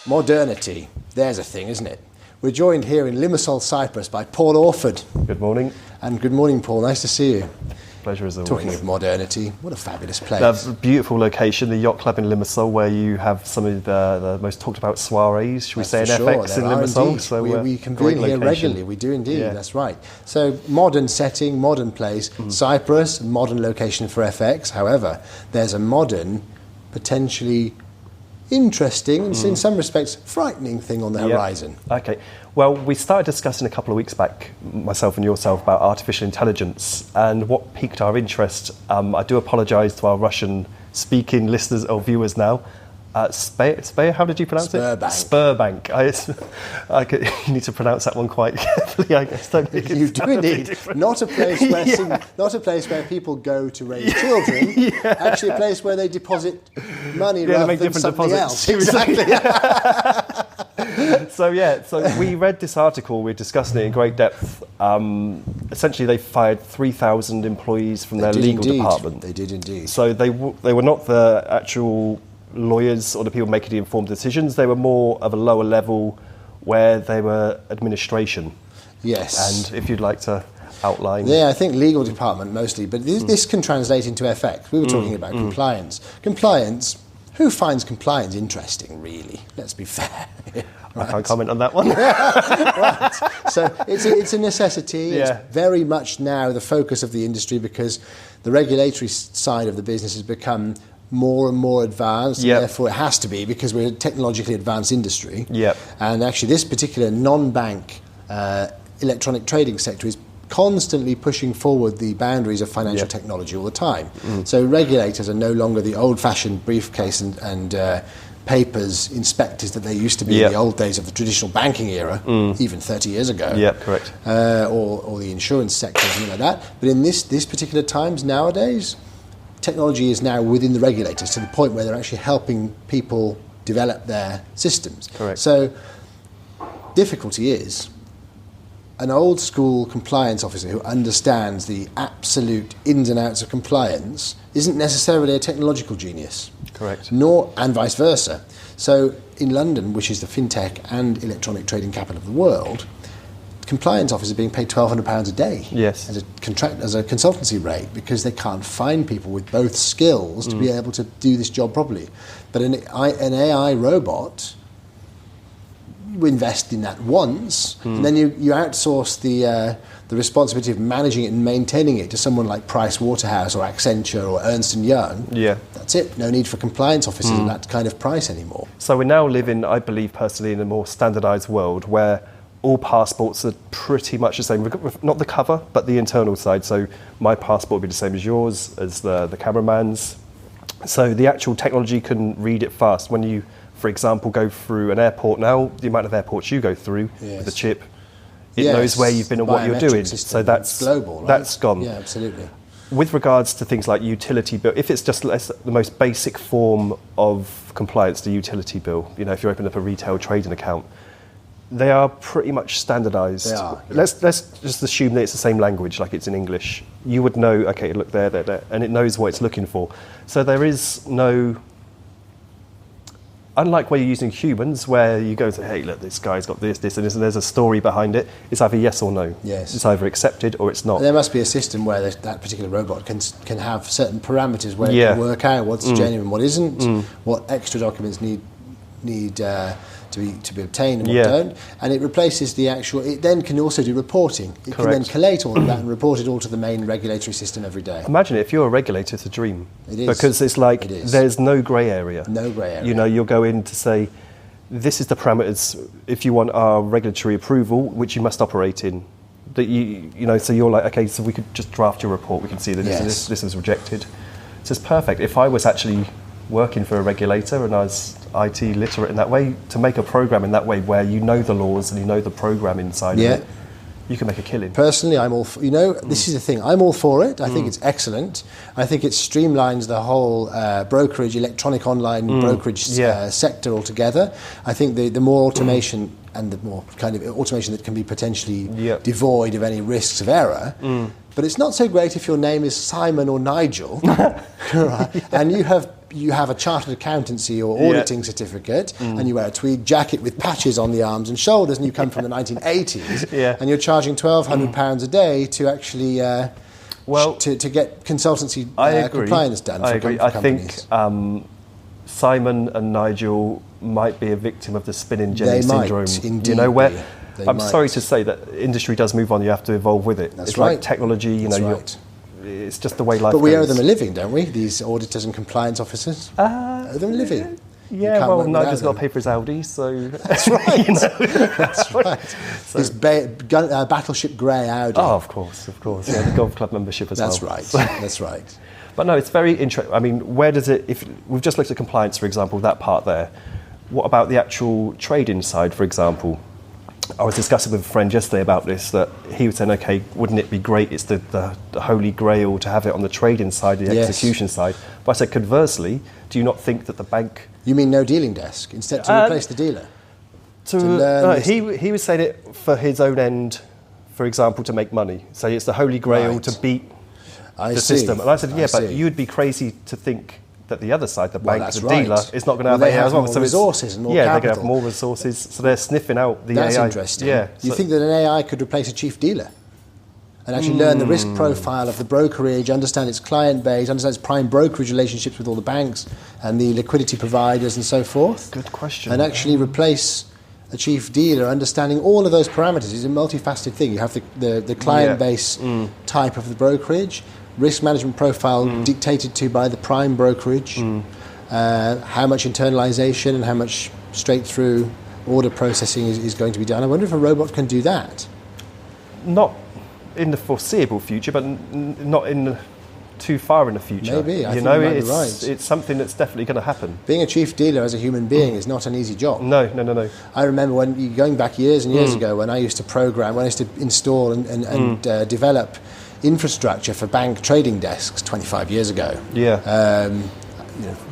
Modernity. There's a thing, isn't it? We're joined here in Limassol, Cyprus by Paul Orford. Good morning. And good morning, Paul. Nice to see you. Pleasure as always. Talking of modernity, what a fabulous place. That's a beautiful location, the Yacht Club in Limassol, where you have some of the most talked about soirees, should we say, in FX in Limassol. So we convene here regularly. We do indeed, that's right. So modern setting, modern place. Cyprus, modern location for FX. However, there's a modern, potentially interesting, and in some respects frightening thing on the horizon. Okay. Well, we started discussing a couple of weeks back, myself and yourself, about artificial intelligence, and what piqued our interest. I do apologise to our Russian-speaking listeners or viewers now. Sber, how did you pronounce it? Sberbank. You need to pronounce that one quite carefully, I guess. You do indeed. Not a place where not a place where people go to raise children. Actually, a place where they deposit money rather than something else. Exactly. So we read this article. We're discussing it in great depth. Essentially, they fired 3,000 employees from their legal department. They did indeed. So they were not the actual lawyers or the people making the informed decisions. They were more of a lower level where they were administration. Yes. And if you'd like to outline. Yeah, I think legal department mostly, but this can translate into FX. We were talking about compliance. Compliance, who finds compliance interesting, really? Let's be fair. I can't comment on that one. Right. So it's a necessity. Yeah. It's very much now the focus of the industry because the regulatory side of the business has become more and more advanced, and therefore it has to be because we're a technologically advanced industry. Yep. And actually this particular non-bank electronic trading sector is constantly pushing forward the boundaries of financial technology all the time. So regulators are no longer the old-fashioned briefcase and papers inspectors that they used to be in the old days of the traditional banking era, even 30 years ago. Yeah, correct. Or the insurance sector, something like that. But in this particular times nowadays, technology is now within the regulators to the point where they're actually helping people develop their systems. Correct. So difficulty is an old school compliance officer who understands the absolute ins and outs of compliance isn't necessarily a technological genius. Correct. Nor, and vice versa. So in London, which is the fintech and electronic trading capital of the world, compliance officers are being paid £1,200 a day as a consultancy rate because they can't find people with both skills to be able to do this job properly. But an AI robot, you invest in that once, and then you outsource the responsibility of managing it and maintaining it to someone like Price Waterhouse or Accenture or Ernst & Young. Yeah. That's it. No need for compliance officers at that kind of price anymore. So we're now living, I believe personally, in a more standardised world where all passports are pretty much the same, not the cover, but the internal side. So my passport will be the same as yours, as the cameraman's. So the actual technology can read it fast. When you, for example, go through an airport now, the amount of airports you go through with the chip, it knows where you've been and what you're doing. So that's global, right? That's gone. Yeah, absolutely. With regards to things like utility bill, if it's just the most basic form of compliance, the utility bill, if you open up a retail trading account, they are pretty much standardised. They are. Yeah. Let's just assume that it's the same language, like it's in English. You would know, okay, look there, and it knows what it's looking for. So there is no, unlike where you're using humans, where you go and say, hey, look, this guy's got this, and this, and there's a story behind it. It's either yes or no. Yes. It's either accepted or it's not. And there must be a system where that particular robot can have certain parameters where it can work out what's genuine, what isn't, what extra documents need to be obtained and what don't, and it replaces the actual. It then can also do reporting. It can then collate all of that and report it all to the main regulatory system every day. Imagine it, if you're a regulator, it's a dream. It is. Because it's like there's no grey area. No grey area. You'll go in to say, this is the parameters if you want our regulatory approval, which you must operate in. That so you're like, okay, so we could just draft your report. We can see that this is rejected. So it's perfect. If I was actually working for a regulator and I was IT literate in that way, to make a program in that way where you know the laws and you know the program inside of it, you can make a killing. Personally, I'm all for, this is the thing, I'm all for it. I think it's excellent. I think it streamlines the whole brokerage, electronic online brokerage sector altogether. I think the more automation and the more kind of automation that can be potentially devoid of any risks of error. But it's not so great if your name is Simon or Nigel, right? And you have you have a chartered accountancy or auditing certificate, and you wear a tweed jacket with patches on the arms and shoulders, and you come from the 1980s, and you're charging £1,200 a day to actually to get consultancy compliance done. I agree. I companies. think Simon and Nigel might be a victim of the spinning jenny syndrome. Indeed, you know, where I'm sorry to say that industry does move on. You have to evolve with it. That's it's right. Like technology. You know, right. It's just the way life goes. But we owe them a living, don't we? These auditors and compliance officers owe them a living. Yeah, well, Nigel's got to pay for his Audi, so... That's right. That's right. So, this Battleship Grey Audi. Oh, of course. Yeah, the golf club membership as well. That's right. But no, it's very interesting. I mean, where does it... If we've just looked at compliance, for example, that part there. What about the actual trading side, for example? I was discussing with a friend yesterday about this, that he was saying, okay, wouldn't it be great, it's the holy grail to have it on the trading side, the execution side. But I said, conversely, do you not think that the bank... You mean no dealing desk, instead to replace the dealer? He was saying it for his own end, for example, to make money. So it's the holy grail to beat the system. And I said, but you'd be crazy to think that the other side, the bank, the dealer, is not going to have AI as well. More resources and more capital. capital. They're going to have more resources, so they're sniffing out the AI. That's interesting. Yeah. You think that an AI could replace a chief dealer? And actually learn the risk profile of the brokerage, understand its client base, understand its prime brokerage relationships with all the banks and the liquidity providers and so forth. Good question. And actually replace a chief dealer, understanding all of those parameters. It's a multifaceted thing. You have the client base type of the brokerage, risk management profile dictated to by the prime brokerage, how much internalization and how much straight-through order processing is going to be done. I wonder if a robot can do that. Not in the foreseeable future, but not in too far in the future. Maybe, I think you might be right. It's something that's definitely going to happen. Being a chief dealer as a human being is not an easy job. No. I remember going back years and years ago when I used to program, when I used to install and develop infrastructure for bank trading desks 25 years ago.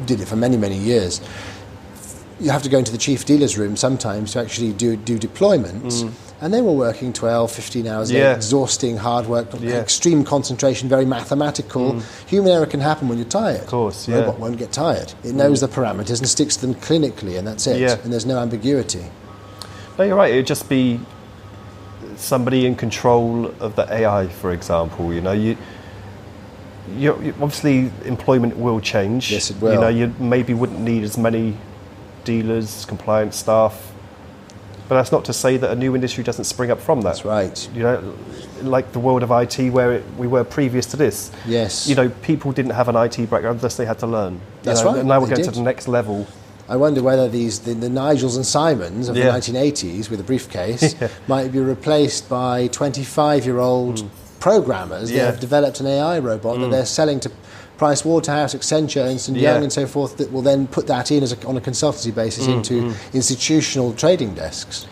Did it for many, many years. You have to go into the chief dealer's room sometimes to actually do deployments. And they were working 12, 15 hours a day, exhausting, hard work, extreme concentration, very mathematical. Human error can happen when you're tired. Of course, Robot won't get tired. It knows the parameters and sticks to them clinically, and that's it. And there's no ambiguity. No, you're right. It would just be somebody in control of the AI, for example. You know, you obviously employment will change. Yes, it will. You know, you maybe wouldn't need as many dealers, compliance staff. But that's not to say that a new industry doesn't spring up from that. That's right. You know, like the world of IT where we were previous to this. Yes. You know, people didn't have an IT background unless they had to learn. That's right. And now we're going to the next level. I wonder whether the Nigels and Simons of the 1980s with a briefcase might be replaced by 25-year-old programmers that have developed an AI robot that they're selling to Price Waterhouse, Accenture, Ernst & Young and so forth, that will then put that in on a consultancy basis into institutional trading desks.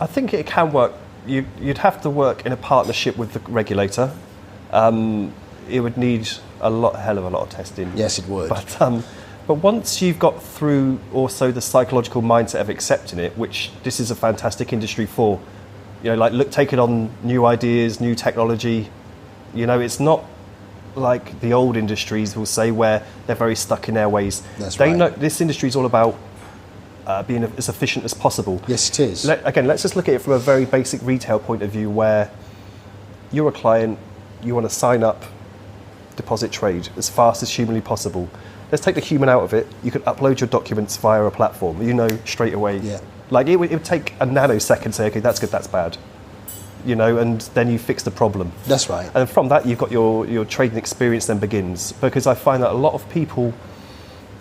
I think it can work. You'd have to work in a partnership with the regulator. It would need hell of a lot of testing. Yes, it would. But once you've got through also the psychological mindset of accepting it, which this is a fantastic industry for, you know, like taking on new ideas, new technology, you know, it's not like the old industries will say where they're very stuck in their ways. They know this industry is all about being as efficient as possible. Yes, it is. Again, let's just look at it from a very basic retail point of view where you're a client, you want to sign up, deposit trade as fast as humanly possible. Let's take the human out of it. You can upload your documents via a platform. You know straight away. Yeah. Like it would take a nanosecond to say, okay, that's good, that's bad. You know, and then you fix the problem. That's right. And from that, you've got your trading experience then begins. Because I find that a lot of people,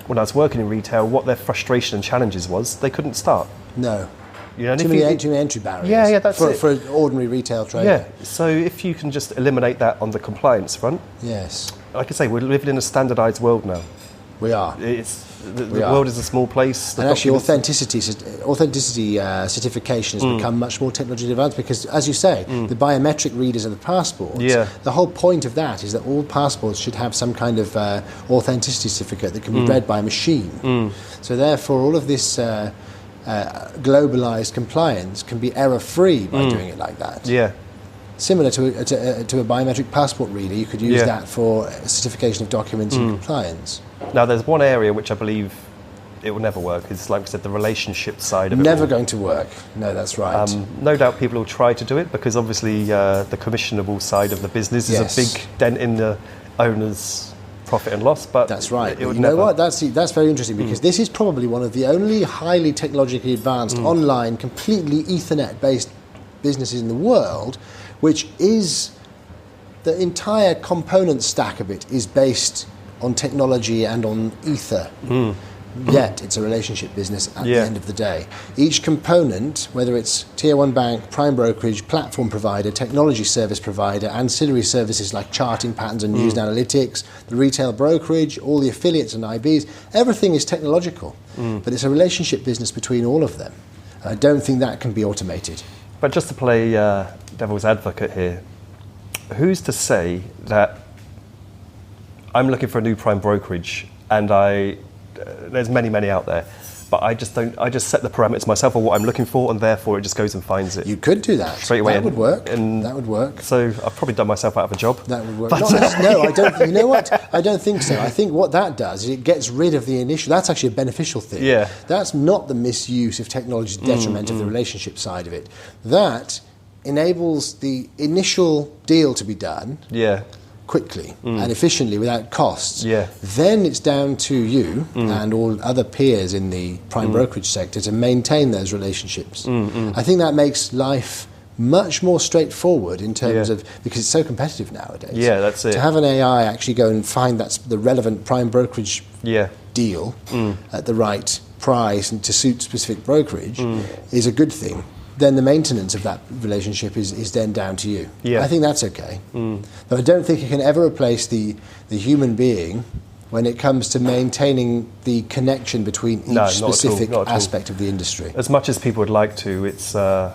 when I was working in retail, what their frustration and challenges was, they couldn't start. No. You know, too many entry barriers. Yeah, that's it. For an ordinary retail trader. Yeah, so if you can just eliminate that on the compliance front. Yes. Like I say, we're living in a standardised world now. We are. The world is a small place. And actually, authenticity certification has become much more technologically advanced because, as you say, the biometric readers of the passports, the whole point of that is that all passports should have some kind of authenticity certificate that can be read by a machine. So therefore, all of this globalised compliance can be error-free by doing it like that. Yeah. similar to a biometric passport reader. You could use that for certification of documents and compliance. Now, there's one area which I believe it will never work. It's, like we said, the relationship side of it. Never going to work. No, that's right. No doubt people will try to do it because obviously the commissionable side of the business is a big dent in the owner's profit and loss. But that's right. You know what? That's very interesting because this is probably one of the only highly technologically advanced online, completely Ethernet-based businesses in the world, which is the entire component stack of it is based on technology and on Ether. Yet it's a relationship business at the end of the day. Each component, whether it's tier one bank, prime brokerage, platform provider, technology service provider, ancillary services like charting patterns and news and analytics, the retail brokerage, all the affiliates and IBs, everything is technological. But it's a relationship business between all of them. I don't think that can be automated. But just to play devil's advocate here, who's to say that I'm looking for a new prime brokerage and there's many out there, but I just set the parameters myself of what I'm looking for, and therefore it just goes and finds it. You could do that. Straight away. That would work. That would work. So I've probably done myself out of a job. That would work. No, I don't. You know what? I don't think so. I think what that does is it gets rid of the initial. That's actually a beneficial thing. Yeah. That's not the misuse of technology's detriment of the relationship side of it. That enables the initial deal to be done. Yeah. Quickly and efficiently without costs. Yeah. Then it's down to you and all other peers in the prime brokerage sector to maintain those relationships. I think that makes life much more straightforward in terms of, because it's so competitive nowadays. Yeah, that's it. To have an AI actually go and find that's the relevant prime brokerage deal at the right price and to suit specific brokerage is a good thing. Then the maintenance of that relationship is then down to you. Yeah. I think that's okay. But I don't think it can ever replace the human being when it comes to maintaining the connection between each specific aspect of the industry. As much as people would like to, it's nigh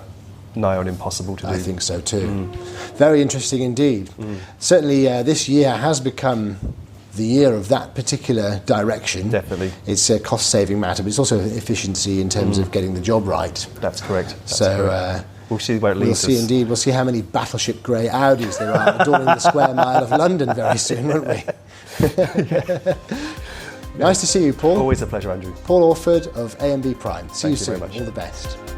on impossible to do. I think so too. Very interesting indeed. Certainly this year has become the year of that particular direction. Definitely. It's a cost-saving matter, but it's also efficiency in terms of getting the job right. That's correct. We'll see where it leads us. We'll see indeed. We'll see how many battleship grey Audis there are adorning the square mile of London very soon, won't we? Nice to see you, Paul. Always a pleasure, Andrew. Paul Orford of AMB Prime. See you soon. Thank you very much. All the best.